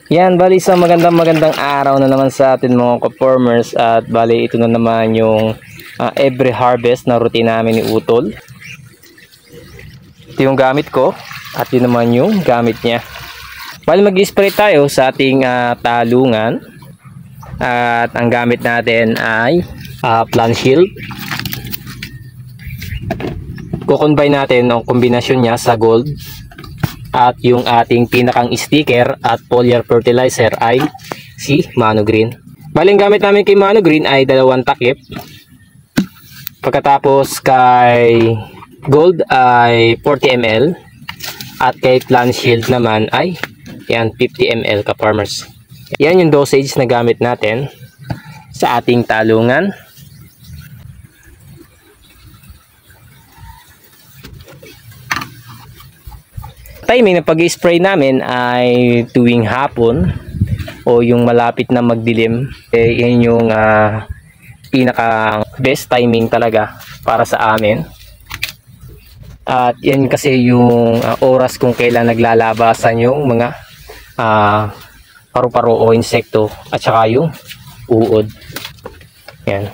Yan, bali sa magandang araw na naman sa atin mga ka-farmers, at bali ito na naman yung every harvest na routine namin ni Utol. Ito yung gamit ko at yun naman yung gamit niya. Bali mag-spray tayo sa ating talungan, at ang gamit natin ay plant shield. Kukombine natin ang kombinasyon niya sa gold. At yung ating pinakang sticker at foliar fertilizer ay si Mano Green. Bali ang gamit namin kay Mano Green ay 2 takip. Pagkatapos kay gold ay 40 ml. At kay plant shield naman ay yan 50 ml ka-farmers. Yan yung dosage na gamit natin sa ating talungan. Timing na pag-spray namin ay tuwing hapon o yung malapit na magdilim. Yan yung pinaka best timing talaga para sa amin. At yan kasi yung oras kung kailan naglalabasan yung mga paru-paro o insekto at saka yung uod. Yan.